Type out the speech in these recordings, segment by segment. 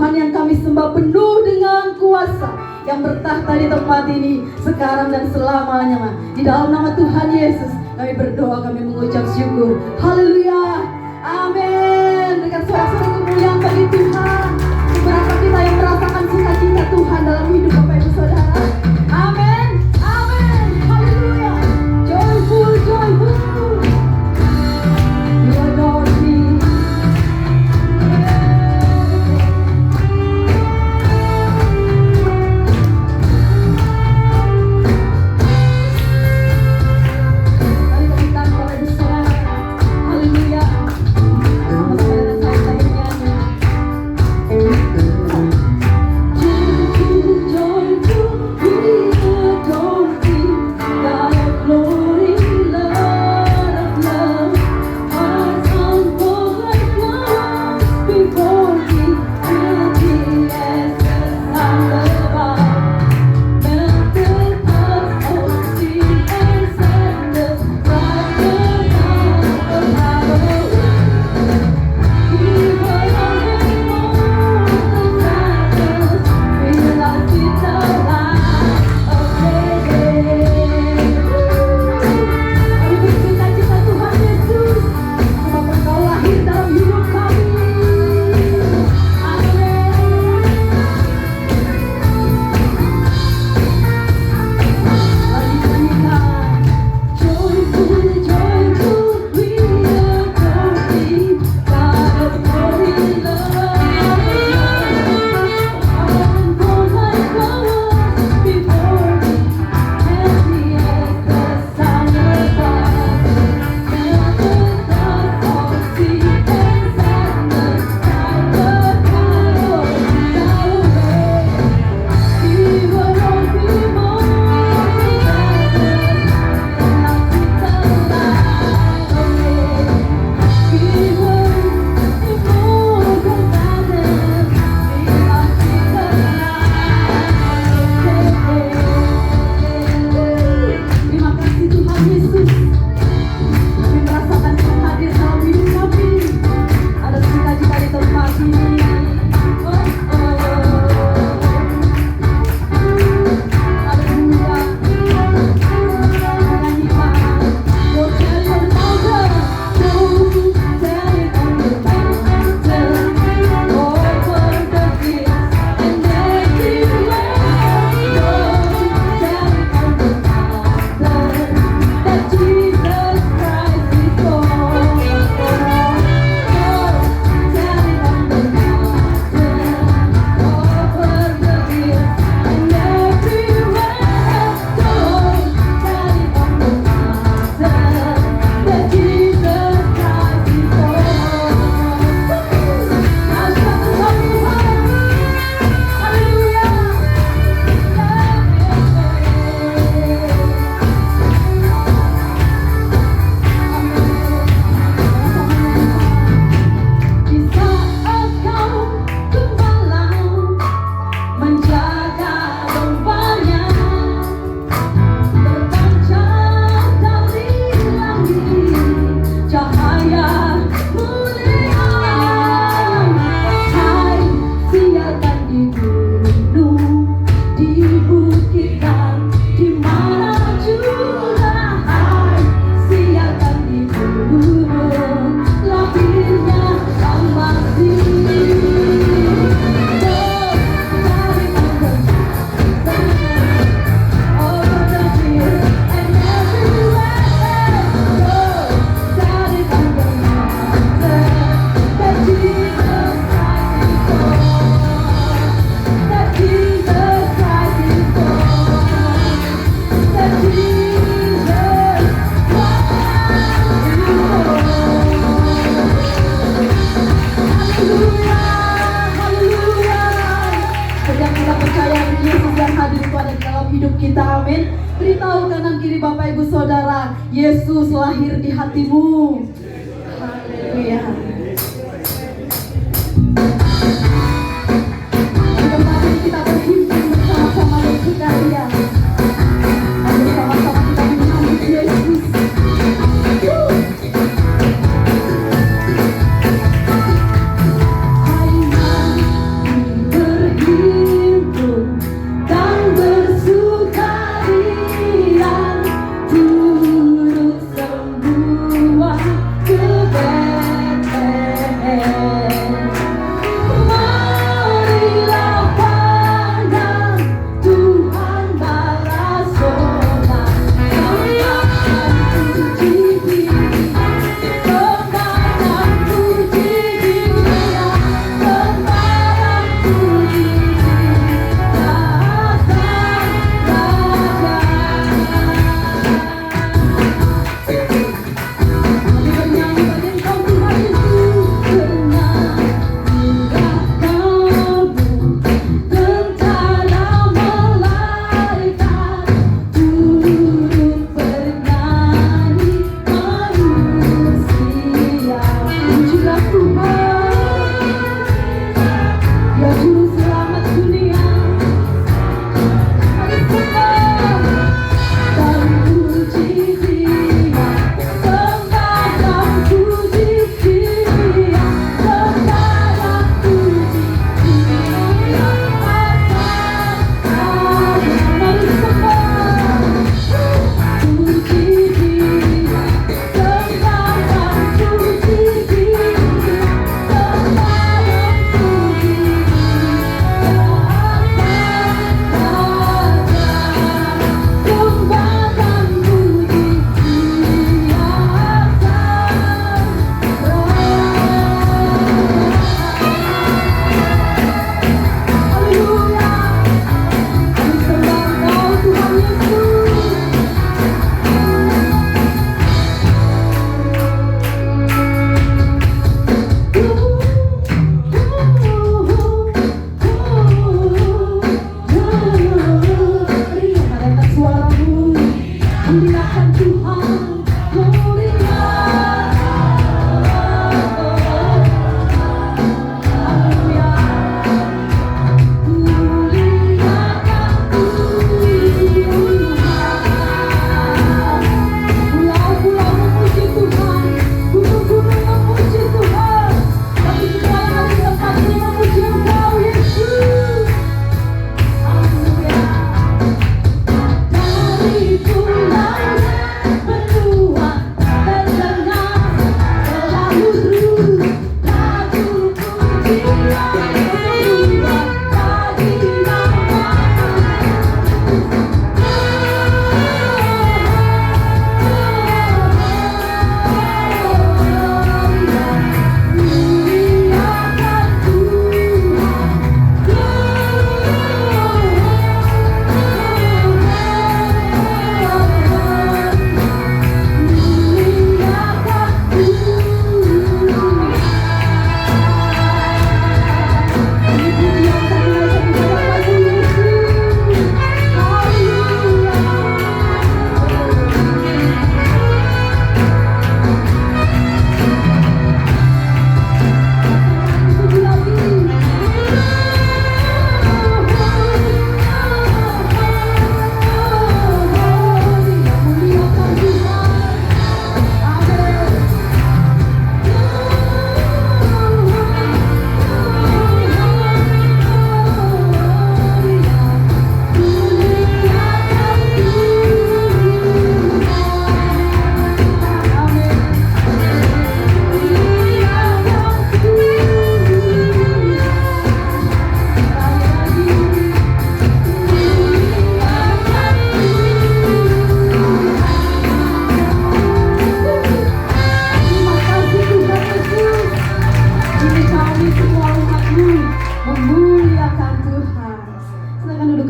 Tuhan yang kami sembah penuh dengan kuasa yang bertahta di tempat ini sekarang dan selamanya. Di dalam nama Tuhan Yesus kami berdoa, kami mengucap syukur. Haleluya, amin. Dengan suara-suara kemuliaan bagi Tuhan, beberapa kita yang merasakan sukacita Tuhan dalam hidup Bapak Ibu Saudara. Amin, amin, haleluya. Joyful, joyful. You adore me. Beritahu kanan kiri Bapak Ibu Saudara, Yesus lahir di hatimu. Haleluya. Kembali kita berhimpun bersama-sama bersukaria. Bersama-sama kita menyambut Yesus. Hai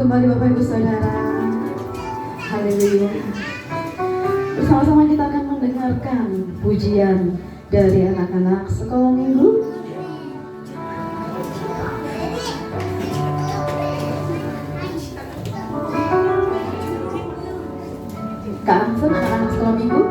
kembali Bapak Ibu Saudara. Haleluya. Bersama-sama kita akan mendengarkan pujian dari anak-anak sekolah minggu. Kak Angsa, anak-anak sekolah minggu.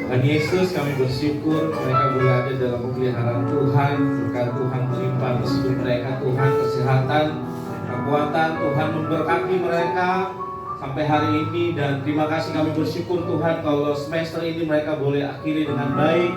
Tuhan Yesus, kami bersyukur mereka boleh ada dalam pemeliharaan Tuhan, berkat Tuhan melimpah atas hidup mereka, Tuhan kesehatan, kekuatan, Tuhan memberkati mereka sampai hari ini. Dan terima kasih kami bersyukur Tuhan kalau semester ini mereka boleh akhiri dengan baik,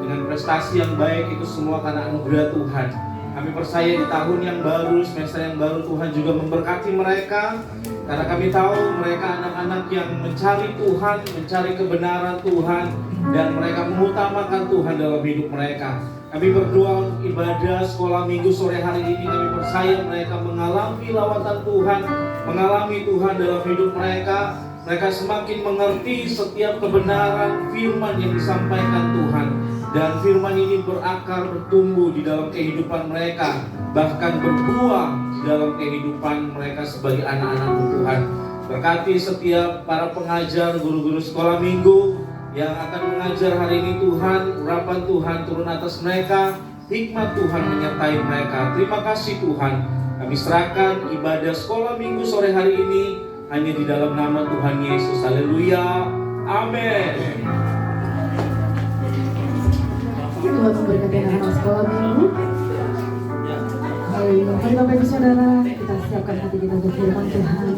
dengan prestasi yang baik, itu semua karena anugerah Tuhan. Kami percaya di tahun yang baru, semester yang baru, Tuhan juga memberkati mereka. Karena kami tahu mereka anak-anak yang mencari Tuhan, mencari kebenaran Tuhan, dan mereka mengutamakan Tuhan dalam hidup mereka. Kami berdoa untuk ibadah sekolah minggu sore hari ini. Kami percaya mereka mengalami lawatan Tuhan, mengalami Tuhan dalam hidup mereka. Mereka semakin mengerti setiap kebenaran firman yang disampaikan Tuhan. Dan firman ini berakar, bertumbuh di dalam kehidupan mereka, bahkan berbuah di dalam kehidupan mereka sebagai anak-anak Tuhan. Berkati setiap para pengajar, guru-guru sekolah minggu yang akan mengajar hari ini Tuhan, urapan Tuhan turun atas mereka, hikmat Tuhan menyertai mereka. Terima kasih Tuhan, kami serahkan ibadah sekolah minggu sore hari ini hanya di dalam nama Tuhan Yesus. Haleluya, amin. Tuhan memberkati anak-anak sekolah minggu. Mari Bapak Ibu Saudara, kita siapkan hati kita untuk firman Tuhan.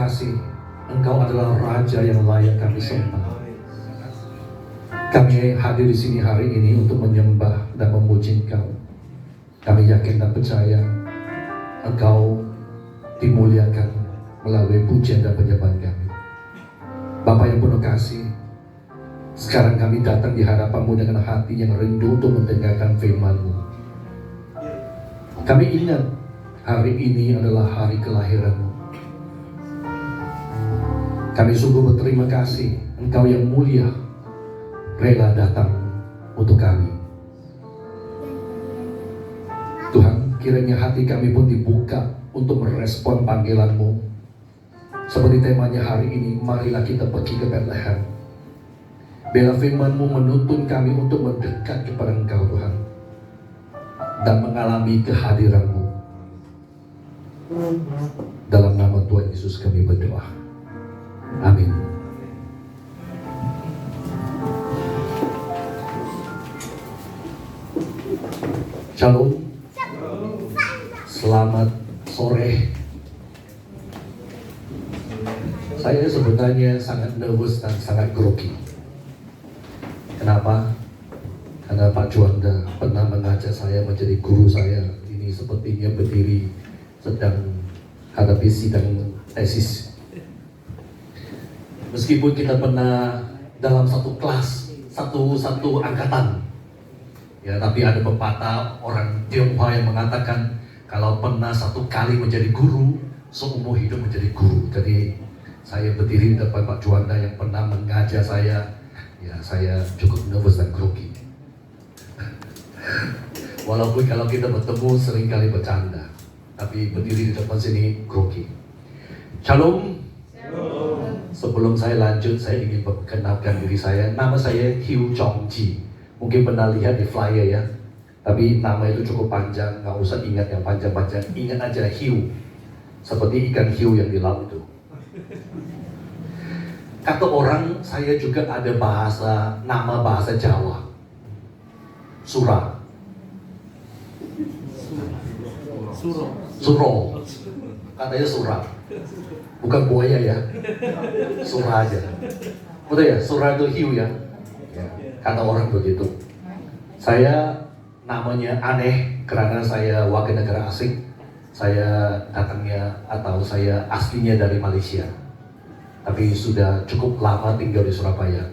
kasih. Engkau adalah Raja yang layak kami sembah. Kami hadir di sini hari ini untuk menyembah dan memuji Engkau. Kami yakin dan percaya Engkau dimuliakan melalui pujian dan penyembahan kami. Bapa yang penuh kasih, sekarang kami datang di hadapan-Mu dengan hati yang rindu untuk mendengarkan firman-Mu. Kami ingat hari ini adalah hari kelahiran-Mu. Kami sungguh berterima kasih Engkau yang mulia rela datang untuk kami. Tuhan, kiranya hati kami pun dibuka untuk merespon panggilan-Mu. Seperti temanya hari ini, marilah kita pergi ke Bethlehem. Biarlah firman-Mu menuntun kami untuk mendekat kepada Engkau Tuhan, dan mengalami kehadiran-Mu. Dalam nama Tuhan Yesus kami berdoa. Amin. Shalom. Selamat sore. Saya sebenarnya sangat nervous dan sangat grogi. Kenapa? Karena Pak Juanda pernah mengajak saya menjadi guru saya. Ini sepertinya berdiri sedang hadapi sidang tesis. Meskipun kita pernah dalam satu kelas, satu angkatan, ya, tapi ada pepatah orang Tionghoa yang mengatakan kalau pernah satu kali menjadi guru, seumur hidup menjadi guru. Jadi saya berdiri di depan Pak Juanda yang pernah mengajar saya, ya saya cukup nervous dan grogi. Walaupun kalau kita bertemu seringkali bercanda, tapi berdiri di depan sini grogi. Shalom. Sebelum saya lanjut, saya ingin perkenalkan diri saya. Nama saya Hiu Chong Ji. Mungkin pernah lihat di flyer ya. Tapi nama itu cukup panjang, nggak usah ingat yang panjang-panjang. Ingat aja hiu, seperti ikan hiu yang di laut itu. Kata orang, saya juga ada nama bahasa Jawa. Sura. Suro. Katanya sura. Bukan buaya ya, sura aja. Betul ya, sura itu hiu ya. Kata orang begitu. Saya namanya aneh karena saya warga negara asing. Saya datangnya atau saya aslinya dari Malaysia, tapi sudah cukup lama tinggal di Surabaya.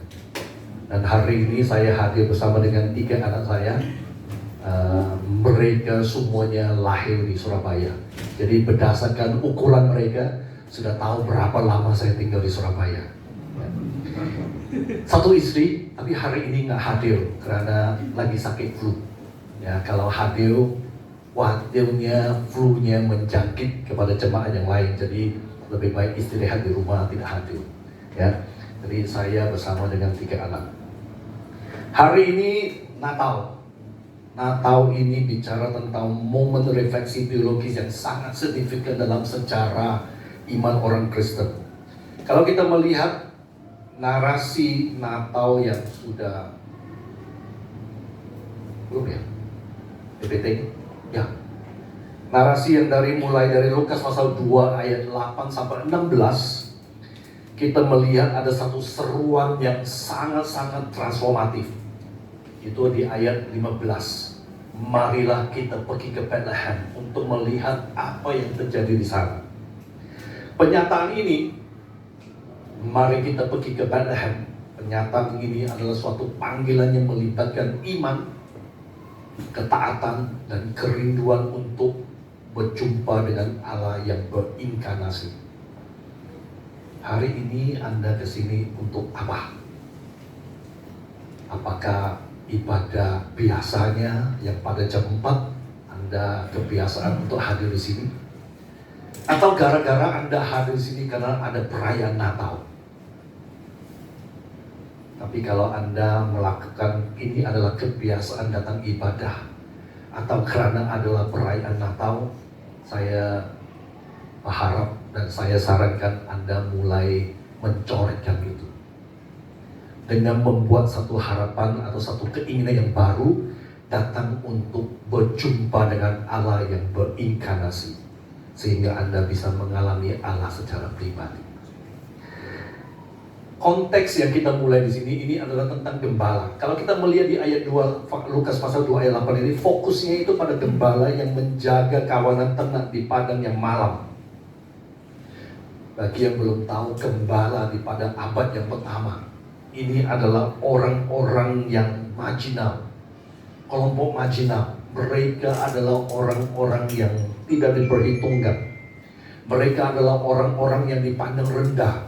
Dan hari ini saya hadir bersama dengan 3 anak saya. Mereka semuanya lahir di Surabaya. Jadi berdasarkan ukuran mereka sudah tahu berapa lama saya tinggal di Surabaya. Satu istri, tapi hari ini nggak hadir karena lagi sakit flu. Ya, kalau hadir, khawatirnya flu-nya menjangkit kepada jemaah yang lain. Jadi lebih baik istirahat di rumah, tidak hadir. Ya, jadi saya bersama dengan 3 anak. Hari ini Natal. Natal ini bicara tentang momen refleksi teologis yang sangat signifikan dalam sejarah iman orang Kristen. Kalau kita melihat narasi Natal yang sudah belum ya? PPT? Ya. Narasi yang mulai dari Lukas pasal 2 ayat 8 sampai 16, kita melihat ada satu seruan yang sangat-sangat transformatif. Itu di ayat 15. Marilah kita pergi ke Bethlehem untuk melihat apa yang terjadi di sana. Pernyataan ini, mari kita pergi ke Bethlehem. Pernyataan ini adalah suatu panggilan yang melibatkan iman, ketaatan, dan kerinduan untuk berjumpa dengan Allah yang berinkarnasi. Hari ini Anda kesini untuk apa? Apakah ibadah biasanya yang pada jam 4 Anda kebiasaan untuk hadir di sini? Atau gara-gara Anda hadir di sini karena ada perayaan Natal? Tapi kalau Anda melakukan ini adalah kebiasaan datang ibadah atau karena adalah perayaan Natal, saya berharap dan saya sarankan Anda mulai mencoretkan itu dengan membuat satu harapan atau satu keinginan yang baru, datang untuk berjumpa dengan Allah yang berinkarnasi, sehingga Anda bisa mengalami Allah secara pribadi. konteks yang kita mulai di sini ini adalah tentang gembala. Kalau kita melihat di ayat 2 Lukas pasal 2 ayat 8 ini, fokusnya itu pada gembala yang menjaga kawanan ternak di padang yang malam. Bagi yang belum tahu, gembala di pada abad yang pertama ini adalah orang-orang yang marginal, kelompok marginal. Mereka adalah orang-orang yang tidak diperhitungkan. Mereka adalah orang-orang yang dipandang rendah.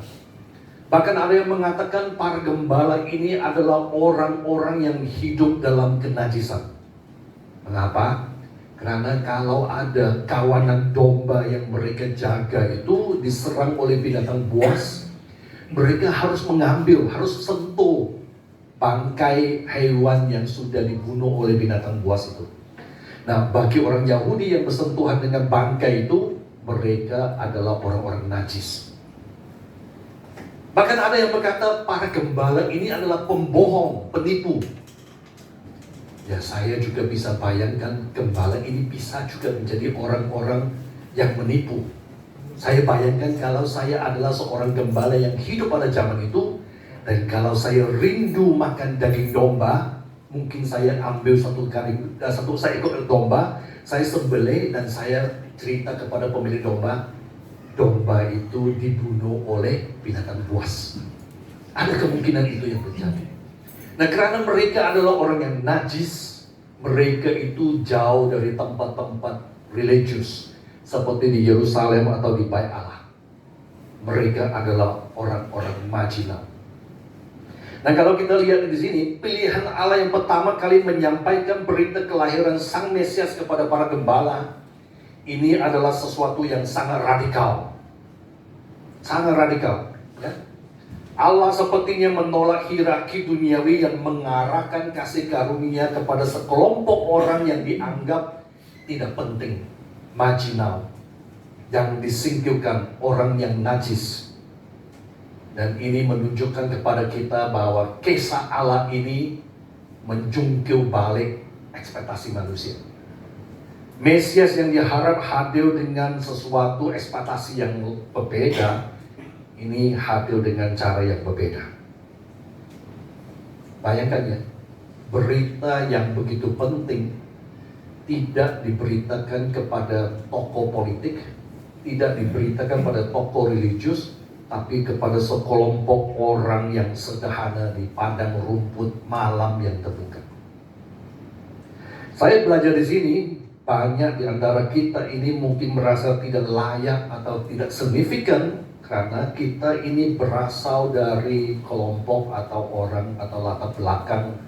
Bahkan ada yang mengatakan para gembala ini adalah orang-orang yang hidup dalam kenajisan. Mengapa? Karena kalau ada kawanan domba yang mereka jaga itu diserang oleh binatang buas, mereka harus mengambil, harus sentuh bangkai hewan yang sudah dibunuh oleh binatang buas itu. Nah, bagi orang Yahudi yang bersentuhan dengan bangkai itu, mereka adalah orang-orang najis. Bahkan ada yang berkata para gembala ini adalah pembohong, penipu. Ya, saya juga bisa bayangkan gembala ini bisa juga menjadi orang-orang yang menipu. Saya bayangkan kalau saya adalah seorang gembala yang hidup pada zaman itu, dan kalau saya rindu makan daging domba, mungkin saya ambil satu ekor domba, saya sembelih dan saya cerita kepada pemilik domba, domba itu dibunuh oleh binatang buas. Ada kemungkinan itu yang terjadi. Nah, karena mereka adalah orang yang najis, mereka itu jauh dari tempat-tempat religius seperti di Yerusalem atau di Bait Allah. Mereka adalah orang-orang marginal. Nah, kalau kita lihat di sini, pilihan Allah yang pertama kali menyampaikan berita kelahiran Sang Mesias kepada para gembala, ini adalah sesuatu yang sangat radikal. Sangat radikal. Ya. Allah sepertinya menolak hierarki duniawi yang mengarahkan kasih karunia kepada sekelompok orang yang dianggap tidak penting, marginal, yang disingkirkan, orang yang najis. Dan ini menunjukkan kepada kita bahwa kisah Allah ini menjungkir balik ekspektasi manusia. Mesias yang diharap hadir dengan sesuatu ekspektasi yang berbeda, ini hadir dengan cara yang berbeda. Bayangkan ya, berita yang begitu penting tidak diberitakan kepada tokoh politik, tidak diberitakan pada tokoh religius, tapi kepada sekelompok orang yang sederhana di padang rumput malam yang terbuka. Saya belajar di sini, banyak di antara kita ini mungkin merasa tidak layak atau tidak signifikan karena kita ini berasal dari kelompok atau orang atau latar belakang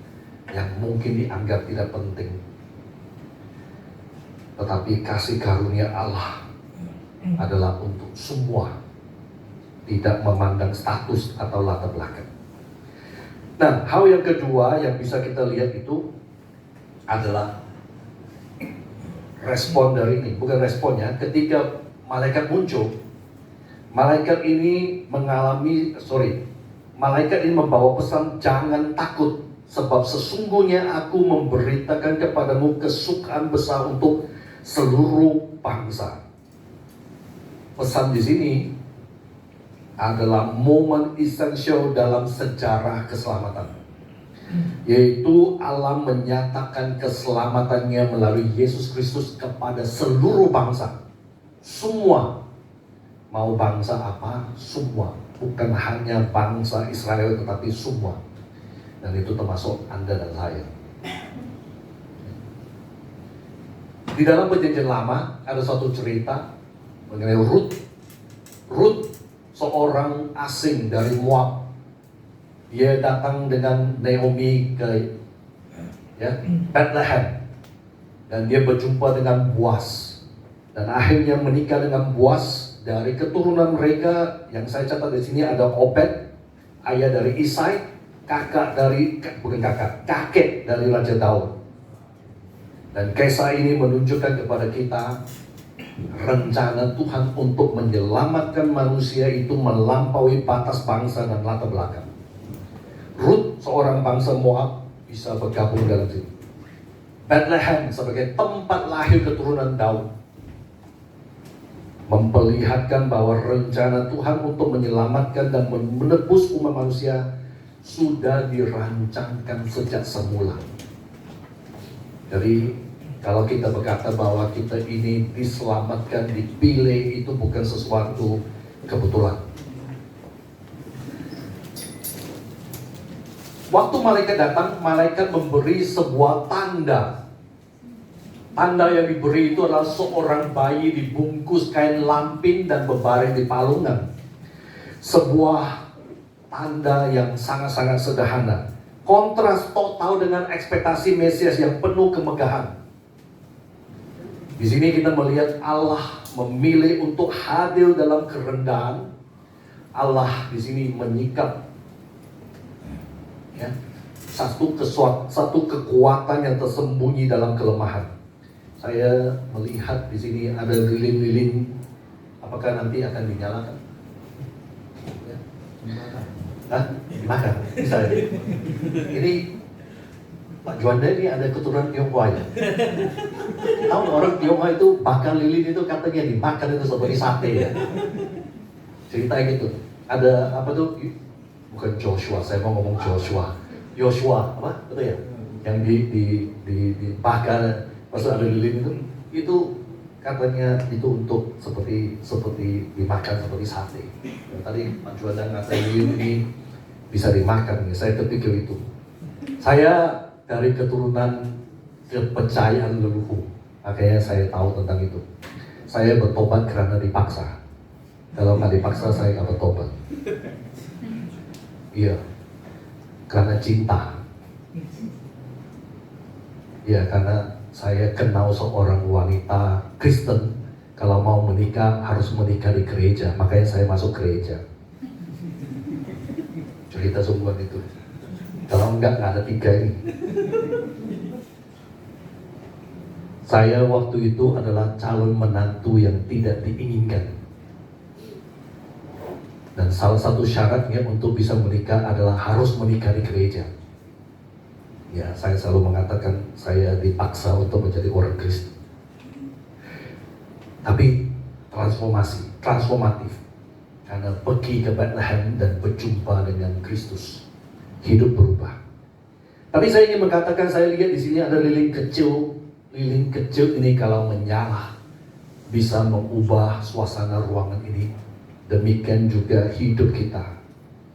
yang mungkin dianggap tidak penting. Tetapi kasih karunia Allah adalah untuk semua, tidak memandang status atau latar belakang. Nah, hal yang kedua yang bisa kita lihat itu adalah respon dari ini. Bukan responnya, ketika malaikat muncul, malaikat ini membawa pesan, jangan takut, sebab sesungguhnya aku memberitakan kepadamu kesukaan besar untuk seluruh bangsa. Pesan di sini adalah momen esensial dalam sejarah keselamatan, yaitu Allah menyatakan keselamatannya melalui Yesus Kristus kepada seluruh bangsa. Semua, mau bangsa apa, semua, bukan hanya bangsa Israel tetapi semua, dan itu termasuk Anda dan saya. Di dalam Perjanjian Lama ada suatu cerita mengenai Ruth, seorang asing dari Moab. Dia datang dengan Naomi ke Bethlehem, dan dia berjumpa dengan Boaz, dan akhirnya menikah dengan Boaz. Dari keturunan mereka yang saya catat di sini ada Obed, ayah dari Isai, kakek dari Raja Daud. Dan kisah ini menunjukkan kepada kita rencana Tuhan untuk menyelamatkan manusia itu melampaui batas bangsa dan latar belakang. Ruth, seorang bangsa Moab, bisa bergabung dalam sini. Bethlehem sebagai tempat lahir keturunan Daud. memperlihatkan bahwa rencana Tuhan untuk menyelamatkan dan menebus umat manusia sudah dirancangkan sejak semula. Jadi kalau kita berkata bahwa kita ini diselamatkan, dipilih, itu bukan sesuatu kebetulan. Waktu malaikat datang, malaikat memberi sebuah tanda. Tanda yang diberi itu adalah seorang bayi dibungkus kain lampin dan berbaring di palungan. Sebuah tanda yang sangat-sangat sederhana. Kontras total dengan ekspektasi Mesias yang penuh kemegahan. Di sini kita melihat Allah memilih untuk hadir dalam kerendahan. Allah di sini menyikap ya, satu kekuatan yang tersembunyi dalam kelemahan. Saya melihat di sini ada lilin-lilin. Apakah nanti akan dinyalakan? Ya. Hah? Dimakan? Bisa ya? Ini Pak Juanda ini ada keturunan Tionghoa ya? Tahu orang Tionghoa itu bakar lilin itu katanya dimakan itu seperti sate ya? Ceritanya gitu. Ada apa tuh? Bukan Joshua, saya mau ngomong Joshua. Joshua, apa? Betul ya? Yang dibakar. Maksud ada lilin itu katanya itu untuk seperti dimakan seperti sate. Dan tadi Pak Juanda ngatain lilin ini bisa dimakan. Saya terpikir itu. Saya dari keturunan kepercayaan leluhur, makanya saya tahu tentang itu. Saya bertobat karena dipaksa. Kalau nggak dipaksa saya nggak bertobat. Iya, karena cinta. Iya, karena saya kenal seorang wanita Kristen, kalau mau menikah harus menikah di gereja, makanya saya masuk gereja. Cerita sungguhan itu. Kalau enggak ada 3 ini. Saya waktu itu adalah calon menantu yang tidak diinginkan. Dan salah satu syaratnya untuk bisa menikah adalah harus menikah di gereja. Ya, saya selalu mengatakan saya dipaksa untuk menjadi orang Kristen. Tapi transformatif. Karena pergi ke Bethlehem dan berjumpa dengan Kristus, hidup berubah. Tapi saya ingin mengatakan, saya lihat di sini ada lilin kecil. Lilin kecil ini kalau menyala bisa mengubah suasana ruangan ini. Demikian juga hidup kita.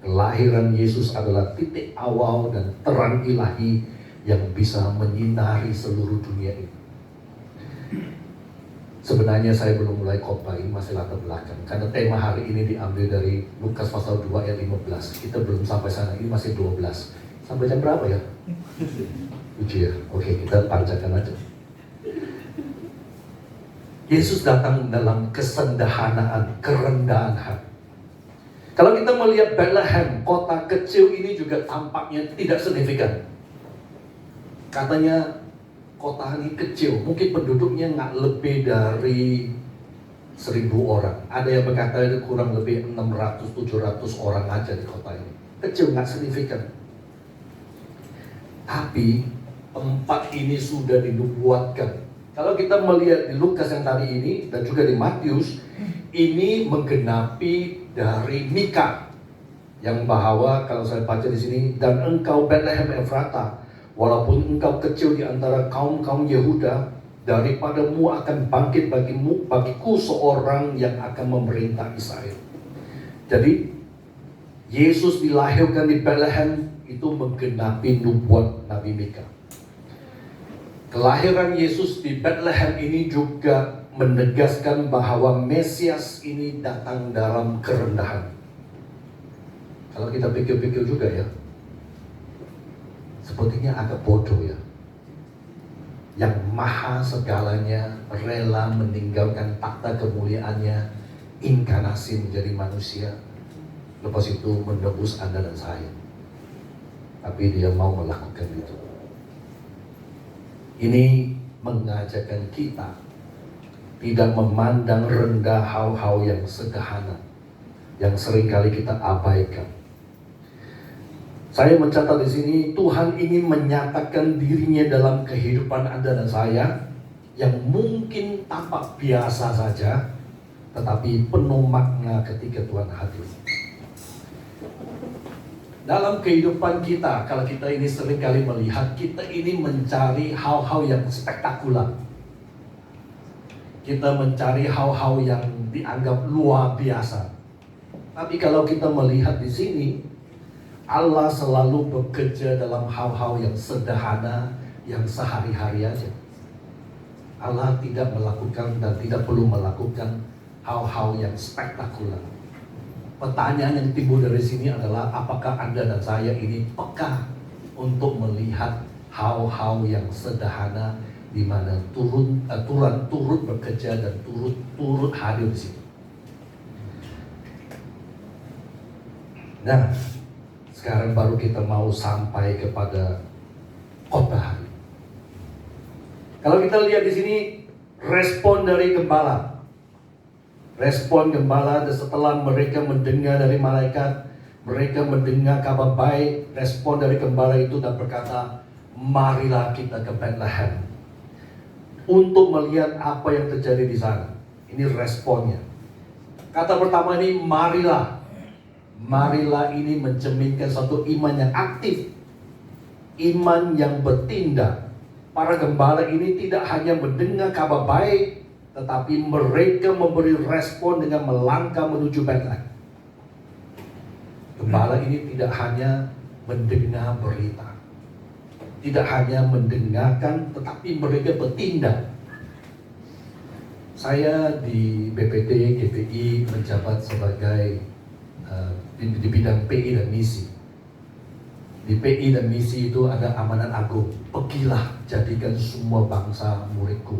Kelahiran Yesus adalah titik awal dan terang ilahi yang bisa menyinari seluruh dunia ini. Sebenarnya saya belum mulai khotbah, ini masih latar belakang. Karena tema hari ini diambil dari Lukas pasal 2 ayat 15. Kita belum sampai sana, ini masih 12. Sampai jam berapa ya? 7 ya? Oke, kita panjangkan aja. Yesus datang dalam kesederhanaan, kerendahan hati. Kalau kita melihat Bethlehem, kota kecil ini juga tampaknya tidak signifikan. Katanya kota ini kecil, mungkin penduduknya nggak lebih dari 1.000 orang. Ada yang berkata itu kurang lebih 600-700 orang aja di kota ini. Kecil, nggak signifikan. Tapi tempat ini sudah dinubuatkan. Kalau kita melihat di Lukas yang tadi ini dan juga di Matius, ini menggenapi dari Mika yang bahwa kalau saya baca di sini, dan engkau Bethlehem Efrata, walaupun engkau kecil di antara kaum-kaum Yehuda, daripadamu akan bangkit bagiku seorang yang akan memerintah Israel. Jadi Yesus dilahirkan di Bethlehem itu menggenapi nubuat Nabi Mika. Kelahiran Yesus di Bethlehem ini juga menegaskan bahwa Mesias ini datang dalam kerendahan. Kalau kita pikir-pikir juga ya, sepertinya agak bodoh ya. Yang maha segalanya rela meninggalkan takhta kemuliaannya, inkarnasi menjadi manusia, lepas itu menebus Anda dan saya. Tapi dia mau melakukan itu. Ini mengajarkan kita tidak memandang rendah hal-hal yang sederhana, yang seringkali kita abaikan. Saya mencatat di sini, Tuhan ingin menyatakan dirinya dalam kehidupan Anda dan saya, yang mungkin tampak biasa saja, tetapi penuh makna ketika Tuhan hadir. Dalam kehidupan kita, kalau kita ini seringkali melihat, kita ini mencari hal-hal yang spektakuler. Kita mencari hal-hal yang dianggap luar biasa. Tapi kalau kita melihat di sini, Allah selalu bekerja dalam hal-hal yang sederhana, yang sehari-hari aja. Allah tidak melakukan dan tidak perlu melakukan hal-hal yang spektakuler. Pertanyaan yang timbul dari sini adalah, apakah Anda dan saya ini peka untuk melihat hal-hal yang sederhana di mana Tuhan turut bekerja dan turut hadir di situ. Nah, sekarang baru kita mau sampai kepada khotbah hari. Kalau kita lihat di sini respon dari gembala. Respon gembala setelah mereka mendengar dari malaikat, mereka mendengar kabar baik, respon dari gembala itu dan berkata, marilah kita ke Bethlehem untuk melihat apa yang terjadi di sana. Ini responnya. Kata pertama ini marilah. Marilah ini mencerminkan satu iman yang aktif, iman yang bertindak. Para gembala ini tidak hanya mendengar kabar baik, tetapi mereka memberi respon dengan melangkah menuju Bethlehem. Gembala ini tidak hanya mendengar berita, tidak hanya mendengarkan, tetapi mereka bertindak. Saya di BPT GPI menjabat sebagai di bidang PI dan misi. Di PI dan misi itu ada amanat agung. Pergilah, jadikan semua bangsa muridku.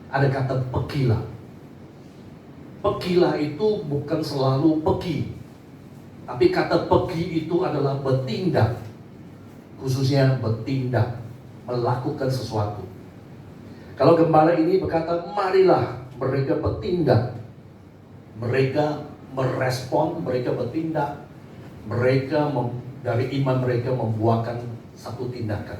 Ada kata pergilah. Pergilah itu bukan selalu pergi, tapi kata pergi itu adalah bertindak. Khususnya bertindak, melakukan sesuatu. Kalau gembala ini berkata, marilah, mereka bertindak. Mereka merespon, mereka bertindak. Mereka dari iman mereka membuahkan satu tindakan.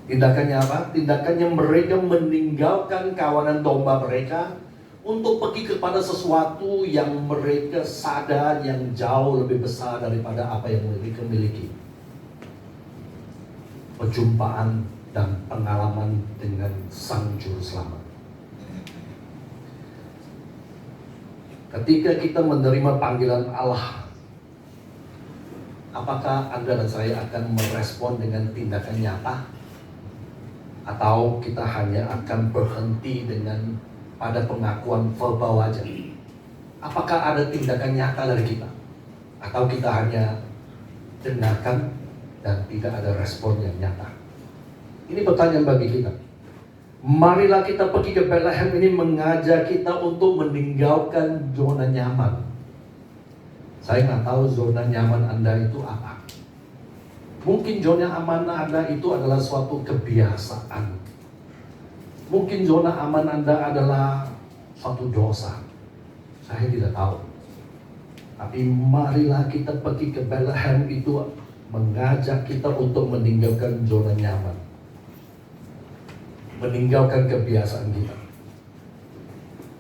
Tindakannya apa? Tindakannya mereka meninggalkan kawanan domba mereka untuk pergi kepada sesuatu yang mereka sadar yang jauh lebih besar daripada apa yang mereka miliki. Perjumpaan dan pengalaman dengan Sang Juru Selamat. Ketika kita menerima panggilan Allah, apakah Anda dan saya akan merespon dengan tindakan nyata? Atau kita hanya akan berhenti dengan pada pengakuan verbal aja? Apakah ada tindakan nyata dari kita? Atau kita hanya dengarkan dan tidak ada respon yang nyata? Ini pertanyaan bagi kita. Marilah kita pergi ke Bethlehem ini mengajak kita untuk meninggalkan zona nyaman. Saya nggak tahu zona nyaman Anda itu apa. Mungkin zona aman Anda itu adalah suatu kebiasaan. Mungkin zona aman Anda adalah suatu dosa. Saya tidak tahu. Tapi marilah kita pergi ke Bethlehem itu mengajak kita untuk meninggalkan zona nyaman. Meninggalkan kebiasaan kita.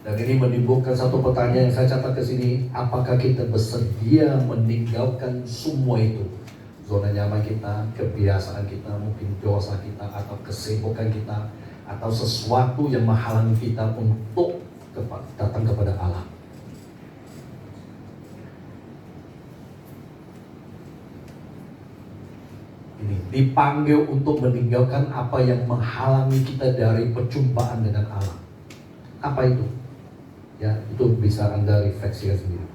Dan ini menimbulkan satu pertanyaan yang saya catat ke sini. Apakah kita bersedia meninggalkan semua itu? Zona nyaman kita, kebiasaan kita, mungkin dosa kita, atau kesibukan kita, atau sesuatu yang menghalangi kita untuk datang kepada Allah. Ini dipanggil untuk meninggalkan apa yang menghalangi kita dari perjumpaan dengan Allah. Apa itu? Ya, itu bisa Anda refleksikan sendiri.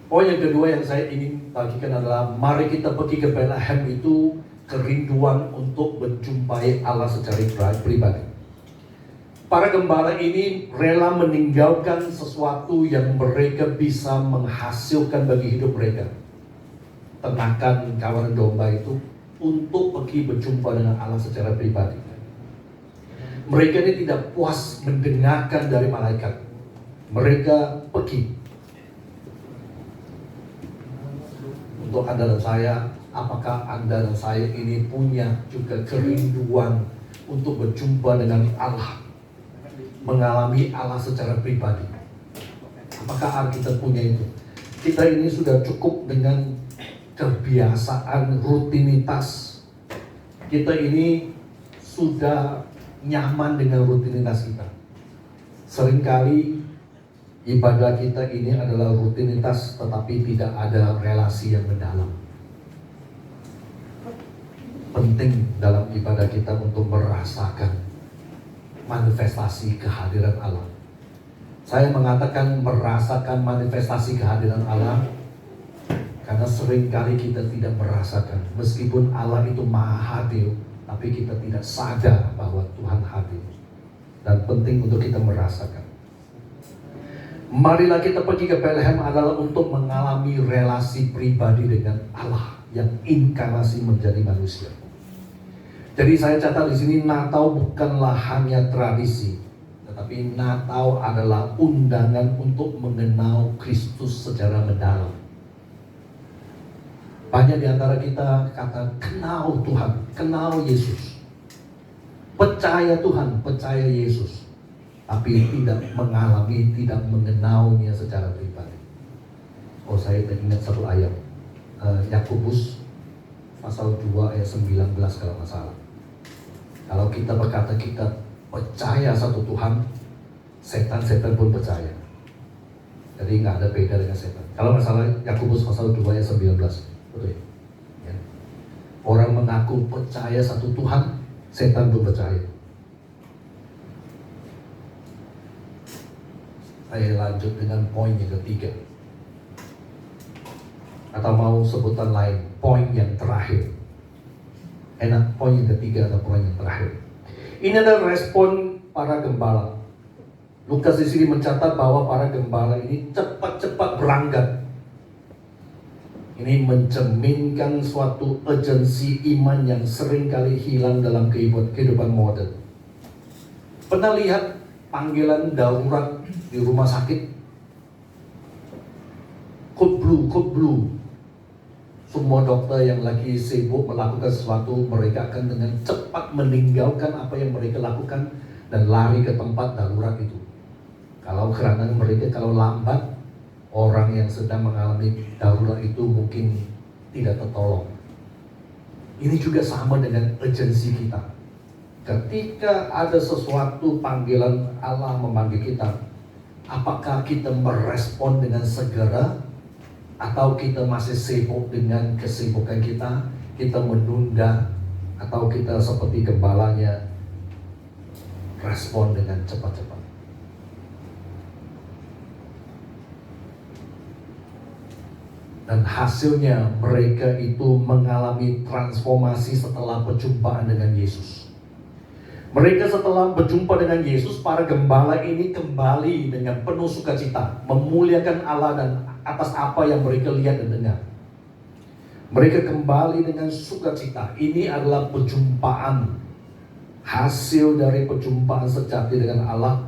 Poin yang kedua yang saya ingin bagikan adalah mari kita pergi ke Bethlehem itu kerinduan untuk menjumpai Allah secara pribadi. Para gembala ini rela meninggalkan sesuatu yang mereka bisa menghasilkan bagi hidup mereka. Ternakan kawanan domba itu untuk pergi berjumpa dengan Allah secara pribadi. Mereka ini tidak puas mendengarkan dari malaikat. Mereka pergi. Untuk Anda dan saya, apakah Anda dan saya ini punya juga kerinduan untuk berjumpa dengan Allah, mengalami Allah secara pribadi? Apakah Alkitab punya itu? Kita ini sudah cukup dengan kebiasaan, rutinitas. Kita ini sudah nyaman dengan rutinitas kita. Seringkali ibadah kita ini adalah rutinitas, tetapi tidak ada relasi yang mendalam. Penting dalam ibadah kita untuk merasakan manifestasi kehadiran Allah. Saya mengatakan merasakan manifestasi kehadiran Allah karena seringkali kita tidak merasakan. Meskipun Allah itu maha hadir, tapi kita tidak sadar bahwa Tuhan hadir. Dan penting untuk kita merasakan. Marilah kita pergi ke Bethlehem adalah untuk mengalami relasi pribadi dengan Allah yang inkarnasi menjadi manusia. Jadi saya catat di sini, Natal bukanlah hanya tradisi, tetapi Natal adalah undangan untuk mengenal Kristus secara mendalam. Banyak di antara kita kata kenal Tuhan, kenal Yesus, percaya Tuhan, percaya Yesus, tapi tidak mengalami, tidak mengenalnya secara pribadi. Oh, saya ingat satu ayat, Yakobus pasal 2 ayat 19 kalau nggak salah. Kalau kita berkata kita percaya satu Tuhan, setan pun percaya. Jadi nggak ada beda dengan setan. Kalau nggak salah Yakobus pasal 2 ayat 19, betul ya? Orang mengaku percaya satu Tuhan, setan pun percaya. Saya lanjut dengan poin yang ketiga. Atau mau sebutan lain, poin yang terakhir. Enak, poin yang ketiga atau poin yang terakhir. Ini adalah respon para gembala. Lukas di sini mencatat bahwa para gembala ini cepat-cepat berangkat. Ini mencerminkan suatu urgensi iman yang seringkali hilang dalam kehidupan modern. Pernah lihat panggilan darurat di rumah sakit? Code blue. Semua dokter yang lagi sibuk melakukan sesuatu, mereka akan dengan cepat meninggalkan apa yang mereka lakukan dan lari ke tempat darurat itu. Karena mereka kalau lambat, orang yang sedang mengalami darurat itu mungkin tidak tertolong. Ini juga sama dengan urgensi kita. Ketika ada sesuatu panggilan Allah memanggil kita, apakah kita merespon dengan segera? Atau kita masih sibuk dengan kesibukan kita menunda, atau kita seperti gembalanya respon dengan cepat-cepat. Dan hasilnya mereka itu mengalami transformasi setelah perjumpaan dengan Yesus. Mereka setelah berjumpa dengan Yesus, para gembala ini kembali dengan penuh sukacita, memuliakan Allah dan atas apa yang mereka lihat dan dengar. Mereka kembali dengan sukacita. Ini adalah perjumpaan, hasil dari perjumpaan sejati dengan Allah,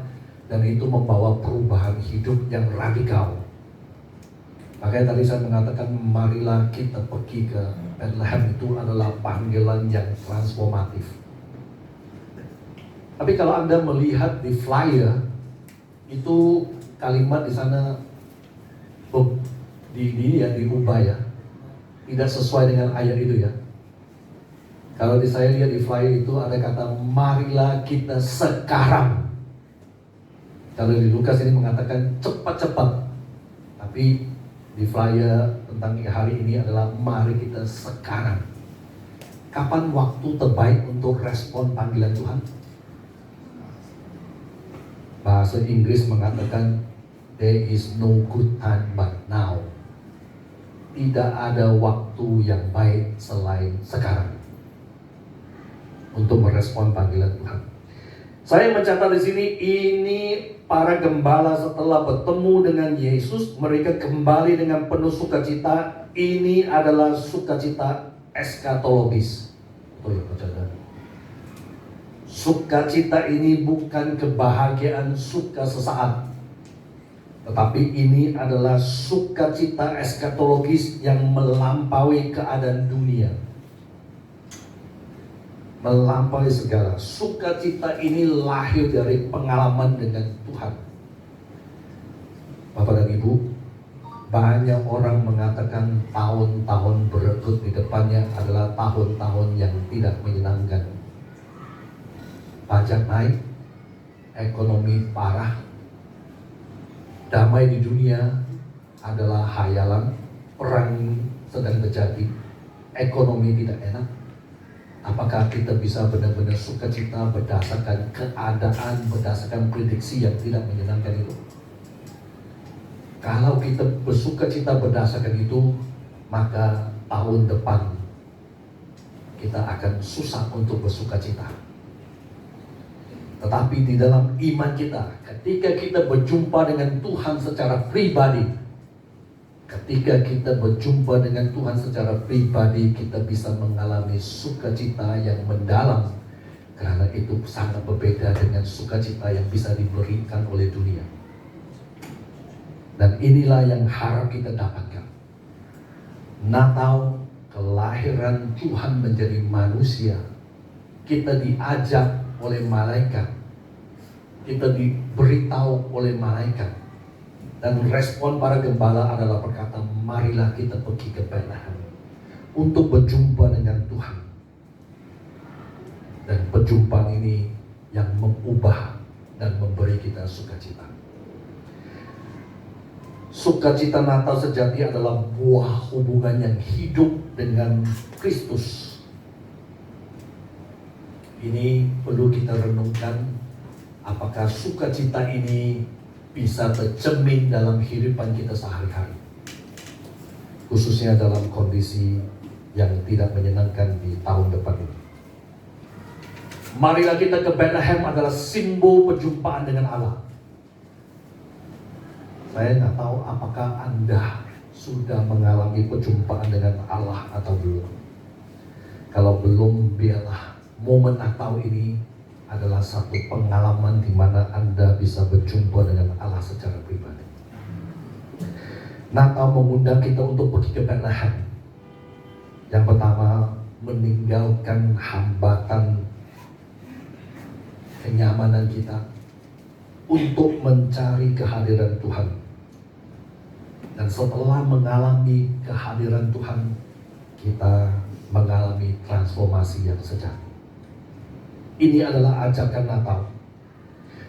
dan itu membawa perubahan hidup yang radikal. Makanya tadi saya mengatakan marilah kita pergi ke Bethlehem, itu adalah panggilan yang transformatif. Tapi kalau Anda melihat di flyer, itu kalimat di sana diubah ya, tidak sesuai dengan ayat itu ya. Kalau saya lihat di flyer itu ada kata marilah kita sekarang. Kalau di Lukas ini mengatakan cepat-cepat, tapi di flyer tentang hari ini adalah mari kita sekarang. Kapan waktu terbaik untuk respon panggilan Tuhan? Bahasa Inggris mengatakan there is no good time but now. Tidak ada waktu yang baik selain sekarang untuk merespon panggilan Tuhan. Saya mencatat di sini, ini para gembala setelah bertemu dengan Yesus, mereka kembali dengan penuh sukacita. Ini adalah sukacita eskatologis. Oh ya, saudara. Sukacita ini bukan kebahagiaan suka sesaat, tetapi ini adalah sukacita eskatologis yang melampaui keadaan dunia, melampaui segala. Sukacita ini lahir dari pengalaman dengan Tuhan. Bapak Bapak dan Ibu, banyak orang mengatakan tahun-tahun berebut di depannya adalah tahun-tahun yang tidak menyenangkan. Pajak naik, ekonomi parah, damai di dunia adalah hayalan, perang sedang terjadi, ekonomi tidak enak. Apakah kita bisa benar-benar sukacita berdasarkan keadaan, berdasarkan prediksi yang tidak menyenangkan itu? Kalau kita bersukacita berdasarkan itu, maka tahun depan kita akan susah untuk bersukacita. Tetapi di dalam iman kita, ketika kita berjumpa dengan Tuhan secara pribadi, kita bisa mengalami sukacita yang mendalam, karena itu sangat berbeda dengan sukacita yang bisa diberikan oleh dunia. Dan inilah yang harap kita dapatkan. Natal, kelahiran Tuhan menjadi manusia. Kita diajak oleh malaikat, kita diberitahu oleh malaikat. Dan respon para gembala adalah berkata, marilah kita pergi ke Bethlehem untuk berjumpa dengan Tuhan. Dan perjumpaan ini yang mengubah dan memberi kita sukacita. Sukacita Natal sejati adalah buah hubungan yang hidup dengan Kristus. Ini perlu kita renungkan, apakah sukacita ini bisa tercermin dalam kehidupan kita sehari-hari, khususnya dalam kondisi yang tidak menyenangkan di tahun depan ini. Marilah kita ke Bethlehem adalah simbol perjumpaan dengan Allah. Saya nggak tahu apakah Anda sudah mengalami perjumpaan dengan Allah atau belum. Kalau belum, biarlah momen Natal ini adalah satu pengalaman di mana Anda bisa berjumpa dengan Allah secara pribadi. Natal mengundang kita untuk pergi ke Bethlehem. Yang pertama, meninggalkan hambatan kenyamanan kita untuk mencari kehadiran Tuhan. Dan setelah mengalami kehadiran Tuhan, kita mengalami transformasi yang sejati. Ini adalah ajakan Natal.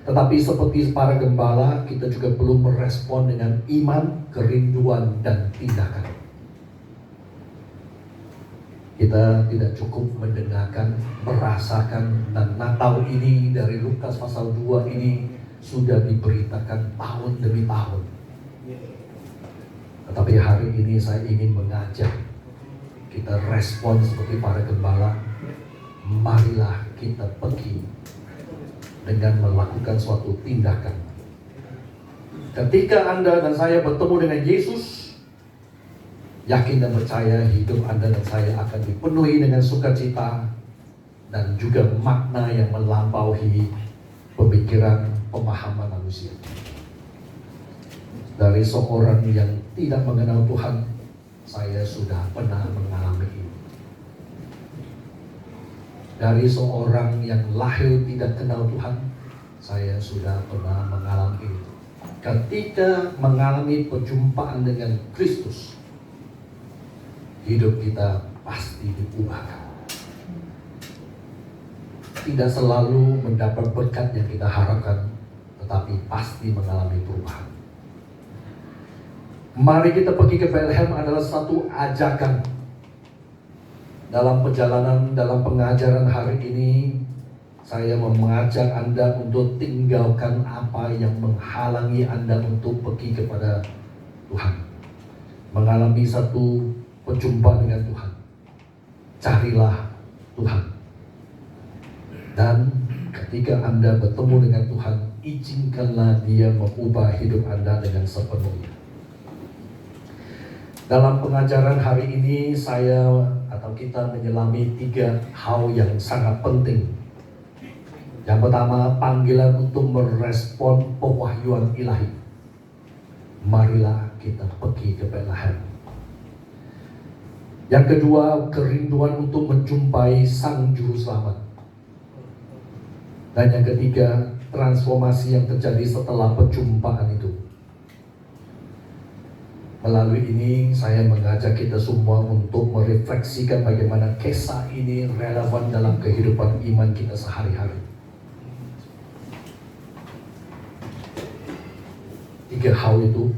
Tetapi seperti para gembala, kita juga perlu merespon dengan iman, kerinduan, dan tindakan. Kita tidak cukup mendengarkan, merasakan, dan Natal ini dari Lukas pasal 2 ini sudah diberitakan tahun demi tahun. Tetapi hari ini saya ingin mengajak kita respon seperti para gembala. Marilah kita pergi dengan melakukan suatu tindakan. Ketika Anda dan saya bertemu dengan Yesus, yakin dan percaya hidup Anda dan saya akan dipenuhi dengan sukacita dan juga makna yang melampaui pemikiran, pemahaman manusia. Dari seorang yang tidak mengenal Tuhan, saya sudah pernah mengalami ini. Dari seorang yang lahir tidak kenal Tuhan, saya sudah pernah mengalami itu. Ketika mengalami perjumpaan dengan Kristus, hidup kita pasti diubahkan. Tidak selalu mendapat berkat yang kita harapkan, tetapi pasti mengalami perubahan. Mari kita pergi ke Bethlehem adalah satu ajakan. Dalam perjalanan, dalam pengajaran hari ini, saya mengajak Anda untuk tinggalkan apa yang menghalangi Anda untuk pergi kepada Tuhan. Mengalami satu perjumpaan dengan Tuhan. Carilah Tuhan. Dan ketika Anda bertemu dengan Tuhan, izinkanlah Dia mengubah hidup Anda dengan sepenuhnya. Dalam pengajaran hari ini, kita menyelami 3 hal yang sangat penting. Yang pertama, panggilan untuk merespon pewahyuan ilahi. Marilah kita pergi ke Bethlehem. Yang kedua, kerinduan untuk menjumpai Sang Juru Selamat. Dan yang ketiga, transformasi yang terjadi setelah perjumpaan itu. Melalui ini saya mengajak kita semua untuk merefleksikan bagaimana kisah ini relevan dalam kehidupan iman kita sehari-hari. 3 hal itu,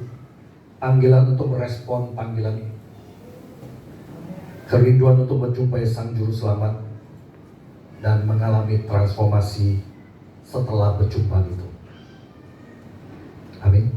panggilan untuk merespon panggilan ini, kerinduan untuk menjumpai Sang Juru Selamat, dan mengalami transformasi setelah berjumpa itu. Amin.